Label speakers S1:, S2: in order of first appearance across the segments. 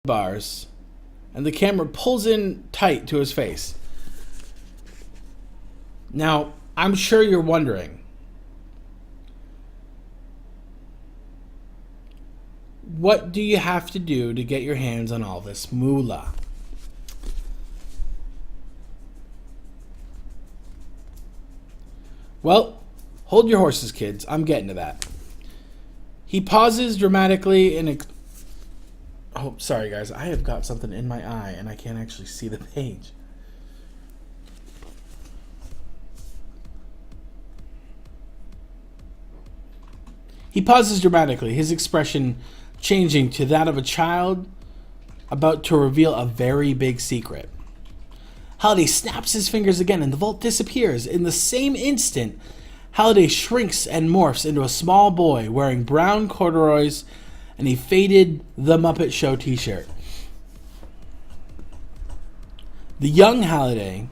S1: bars, and the camera pulls in tight to his face. Now, I'm sure you're wondering, what do you have to do to get your hands on all this moolah? Well, hold your horses, kids. I'm getting to that. He pauses dramatically and... Oh, sorry, guys. I have got something in my eye, and I can't actually see the page. He pauses dramatically, his expression changing to that of a child about to reveal a very big secret. Halliday snaps his fingers again, and the vault disappears. In the same instant, Halliday shrinks and morphs into a small boy wearing brown corduroys and a faded The Muppet Show t-shirt. The young Halliday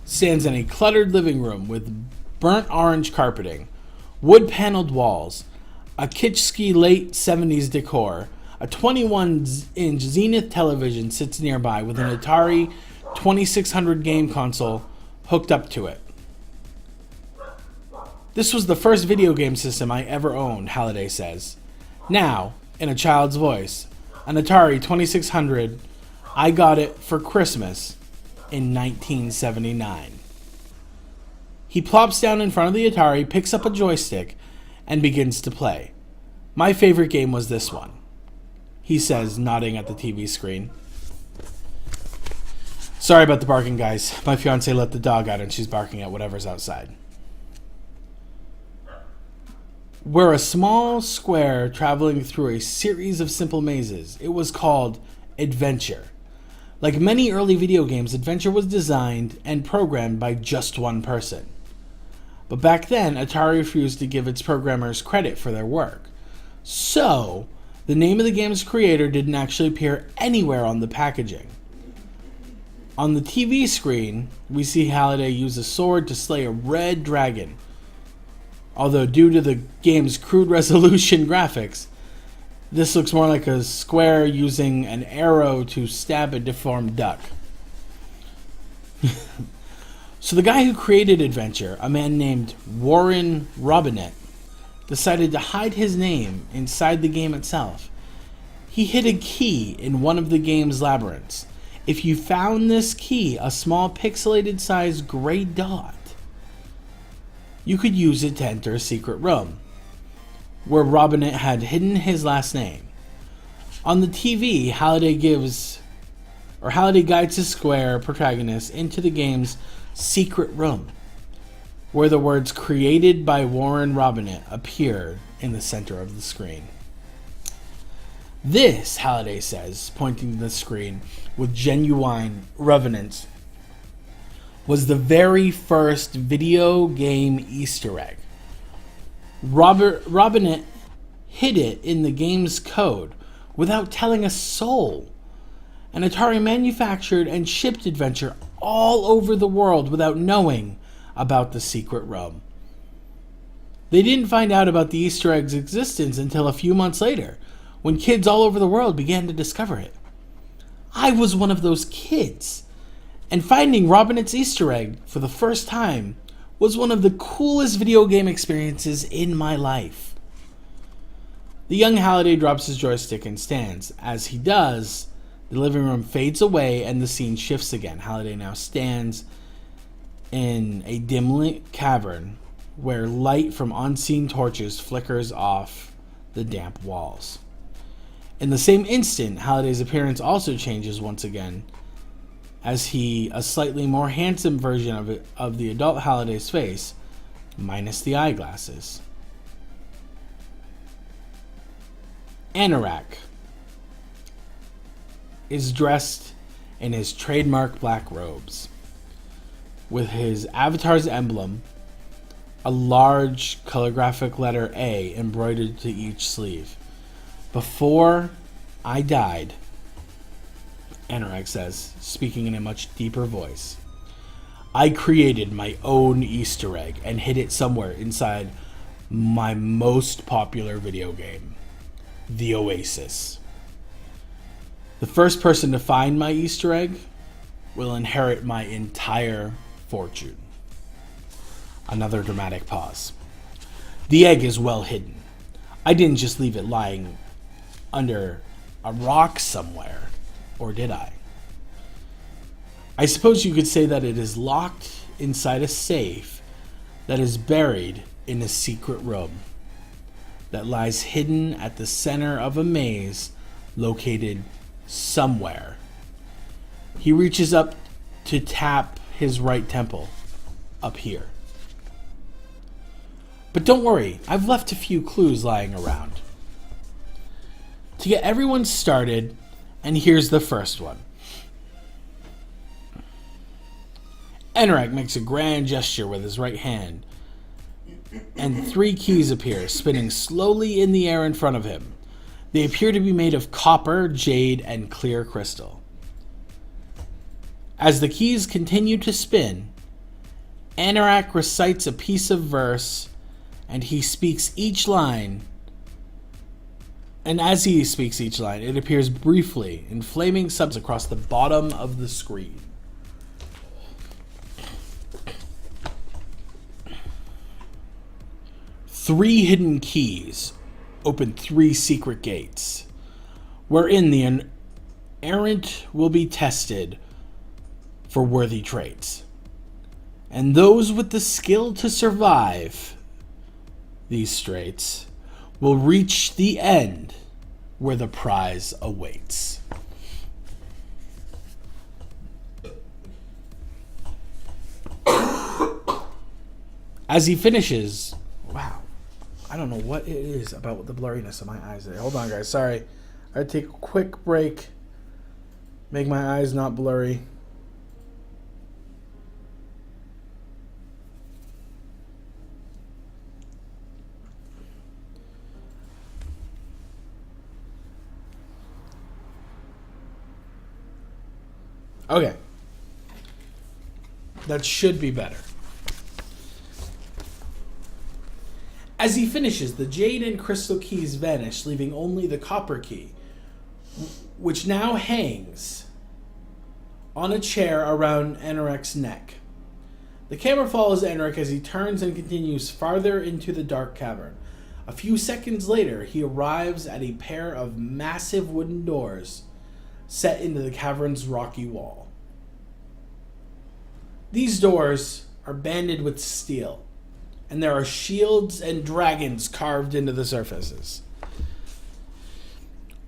S1: stands in a cluttered living room with burnt orange carpeting, wood-paneled walls, a kitschy late 70s decor. A 21-inch Zenith television sits nearby with an Atari 2600 game console hooked up to it. This was the first video game system I ever owned, Halliday says. Now, in a child's voice, an Atari 2600, I got it for Christmas in 1979. He plops down in front of the Atari, picks up a joystick, and begins to play. My favorite game was this one, he says, nodding at the TV screen. Sorry about the barking, guys. My fiance let the dog out and she's barking at whatever's outside. We're a small square traveling through a series of simple mazes. It was called Adventure. Like many early video games, Adventure was designed and programmed by just one person. But back then, Atari refused to give its programmers credit for their work. So, the name of the game's creator didn't actually appear anywhere on the packaging. On the TV screen, we see Halliday use a sword to slay a red dragon. Although due to the game's crude resolution graphics, this looks more like a square using an arrow to stab a deformed duck. So the guy who created Adventure, a man named Warren Robinett, decided to hide his name inside the game itself. He hid a key in one of the game's labyrinths. If you found this key, a small pixelated sized gray dot, you could use it to enter a secret room, where Robinett had hidden his last name. On the TV, Halliday guides his square protagonist into the game's secret room, where the words "created by Warren Robinett" appear in the center of the screen. This, Halliday says, pointing to the screen with genuine reverence, was the very first video game Easter egg. Robinett hid it in the game's code without telling a soul. And Atari manufactured and shipped Adventure all over the world without knowing about the secret room. They didn't find out about the Easter egg's existence until a few months later, when kids all over the world began to discover it. I was one of those kids, and finding Robinett's Easter egg for the first time was one of the coolest video game experiences in my life. The young Halliday drops his joystick and stands. As he does, the living room fades away and the scene shifts again. Halliday now stands in a dim-lit cavern where light from unseen torches flickers off the damp walls. In the same instant, Halliday's appearance also changes once again, as a slightly more handsome version of the adult Halliday's face, minus the eyeglasses. Anorak is dressed in his trademark black robes, with his avatar's emblem, a large calligraphic letter A embroidered to each sleeve. Before I died, Anorak says, speaking in a much deeper voice, I created my own Easter egg and hid it somewhere inside my most popular video game, The Oasis. The first person to find my Easter egg will inherit my entire fortune. Another dramatic pause. The egg is well hidden. I didn't just leave it lying under a rock somewhere, or did I? I suppose you could say that it is locked inside a safe that is buried in a secret room that lies hidden at the center of a maze located somewhere. He reaches up to tap his right temple, up here. But don't worry, I've left a few clues lying around. To get everyone started, and here's the first one. Anorak makes a grand gesture with his right hand, and 3 keys appear, spinning slowly in the air in front of him. They appear to be made of copper, jade, and clear crystal. As the keys continue to spin, Anorak recites a piece of verse, and he speaks each line. And as he speaks each line, it appears briefly in flaming subs across the bottom of the screen. Three hidden keys open 3 secret gates, wherein the errant will be tested for worthy traits. And those with the skill to survive these straits will reach the end where the prize awaits. As he finishes, wow, I don't know what it is about the blurriness of my eyes there. Hold on, guys. Sorry. I take a quick break. Make my eyes not blurry. Okay. That should be better. As he finishes, the jade and crystal keys vanish, leaving only the copper key, which now hangs on a chair around Anorak's neck. The camera follows Anorak as he turns and continues farther into the dark cavern. A few seconds later, he arrives at a pair of massive wooden doors set into the cavern's rocky wall. These doors are banded with steel, and there are shields and dragons carved into the surfaces.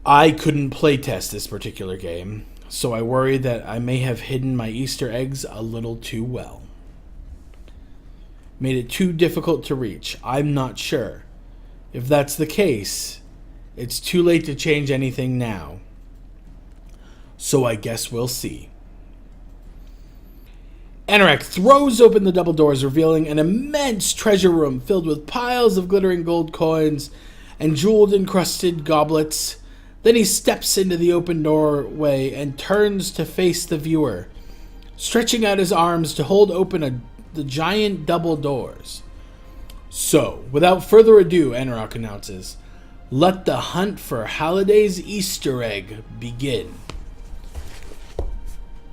S1: I couldn't playtest this particular game, so I worry that I may have hidden my Easter eggs a little too well. Made it too difficult to reach. I'm not sure. If that's the case, it's too late to change anything now. So I guess we'll see. Anorak throws open the double doors, revealing an immense treasure room filled with piles of glittering gold coins and jeweled encrusted goblets. Then he steps into the open doorway and turns to face the viewer, stretching out his arms to hold open the giant double doors. So, without further ado, Anorak announces, "Let the hunt for Halliday's Easter egg begin."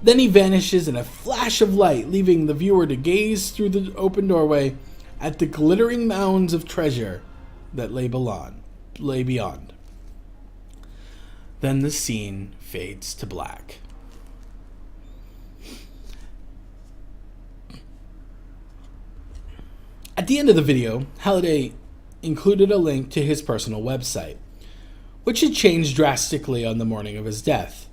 S1: Then he vanishes in a flash of light, leaving the viewer to gaze through the open doorway at the glittering mounds of treasure that lay beyond. Then the scene fades to black. At the end of the video, Halliday included a link to his personal website, which had changed drastically on the morning of his death.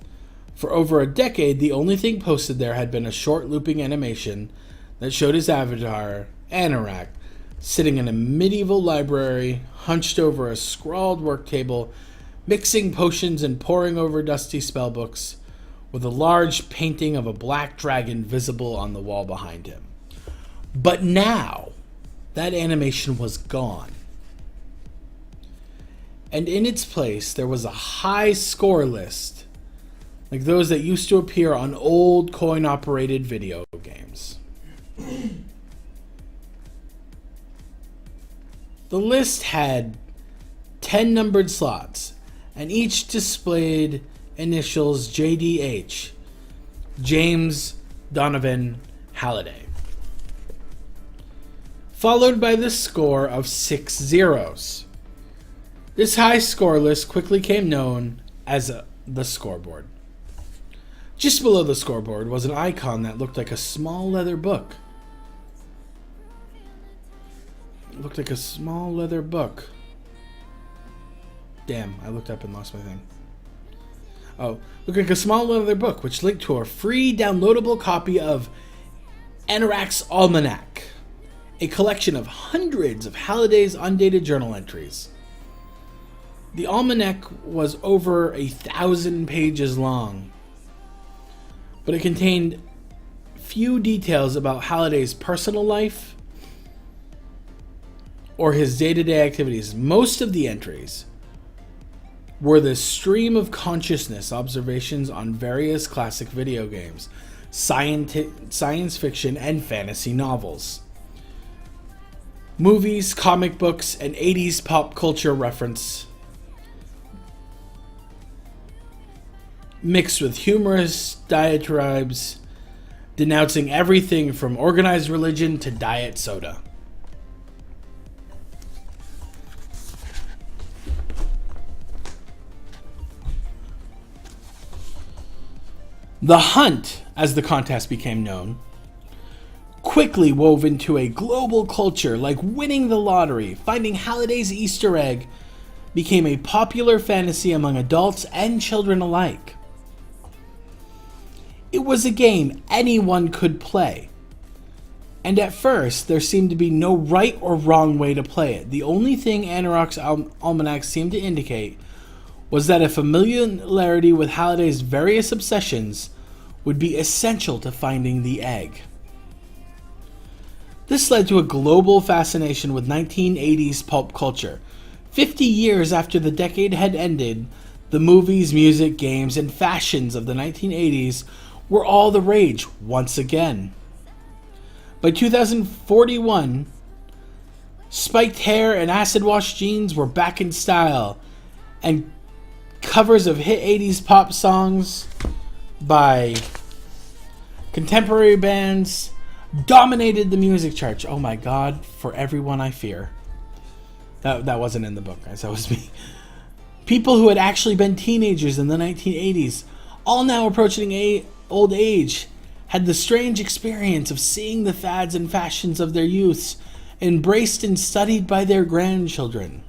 S1: For over a decade, the only thing posted there had been a short looping animation that showed his avatar, Anorak, sitting in a medieval library, hunched over a scrawled work table, mixing potions and poring over dusty spellbooks, with a large painting of a black dragon visible on the wall behind him. But now, that animation was gone. And in its place, there was a high score list, like those that used to appear on old coin-operated video games. The list had 10 numbered slots, and each displayed initials JDH, James Donovan Halliday, followed by the score of 6 zeros. This high score list quickly became known as the scoreboard. Just below the scoreboard was an icon that looked like a small leather book. It looked like a small leather book. Damn, I looked up and lost my thing. Oh, looked like a small leather book, which linked to a free downloadable copy of Anorak's Almanac, a collection of hundreds of Halliday's undated journal entries. The almanac was over 1,000 pages long, but it contained few details about Halliday's personal life or his day-to-day activities. Most of the entries were the stream of consciousness observations on various classic video games, science fiction, and fantasy novels, movies, comic books, and 80s pop culture reference, mixed with humorous diatribes denouncing everything from organized religion to diet soda. The Hunt, as the contest became known, quickly wove into a global culture like winning the lottery. Finding Halliday's Easter egg became a popular fantasy among adults and children alike. It was a game anyone could play, and at first there seemed to be no right or wrong way to play it. The only thing Anorak's Almanac seemed to indicate was that a familiarity with Halliday's various obsessions would be essential to finding the egg. This led to a global fascination with 1980s pulp culture. 50 years after the decade had ended, the movies, music, games, and fashions of the 1980s were all the rage once again. By 2041, spiked hair and acid-wash jeans were back in style, and covers of hit 80s pop songs by contemporary bands dominated the music charts. Oh my god, For Everyone I Fear. That wasn't in the book, guys. That was me. People who had actually been teenagers in the 1980s, all now approaching old age, had the strange experience of seeing the fads and fashions of their youths embraced and studied by their grandchildren.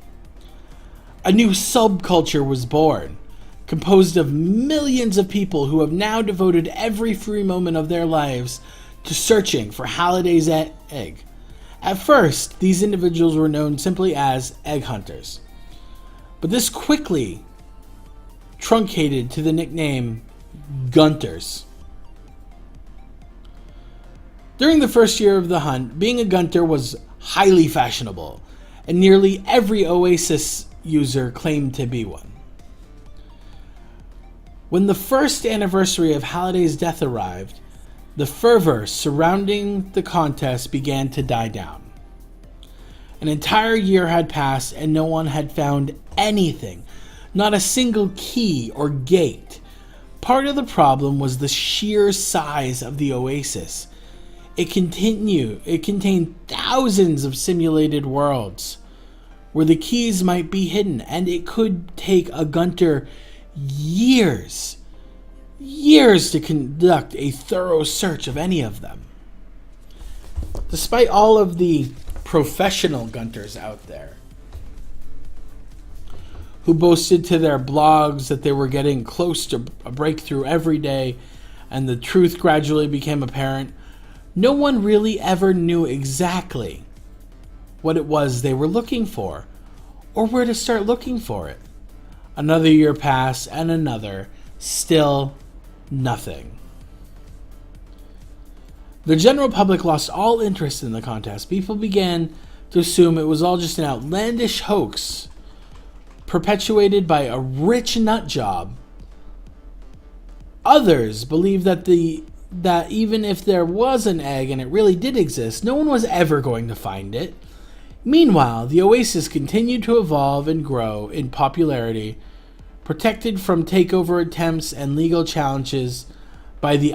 S1: A new subculture was born, composed of millions of people who have now devoted every free moment of their lives to searching for Halliday's egg. At first, these individuals were known simply as egg hunters, but this quickly truncated to the nickname Gunters. During the first year of the hunt, being a Gunter was highly fashionable, and nearly every Oasis user claimed to be one. When the first anniversary of Halliday's death arrived, the fervor surrounding the contest began to die down. An entire year had passed and no one had found anything, not a single key or gate. Part of the problem was the sheer size of the Oasis. It contained thousands of simulated worlds where the keys might be hidden, and it could take a Gunter years to conduct a thorough search of any of them. Despite all of the professional Gunters out there who boasted to their blogs that they were getting close to a breakthrough every day, and the truth gradually became apparent, no one really ever knew exactly what it was they were looking for, or where to start looking for it. Another year passed, and another. Still nothing. The general public lost all interest in the contest. People began to assume it was all just an outlandish hoax perpetuated by a rich nut job. Others believed that even if there was an egg and it really did exist, no one was ever going to find it. Meanwhile, the Oasis continued to evolve and grow in popularity, protected from takeover attempts and legal challenges by the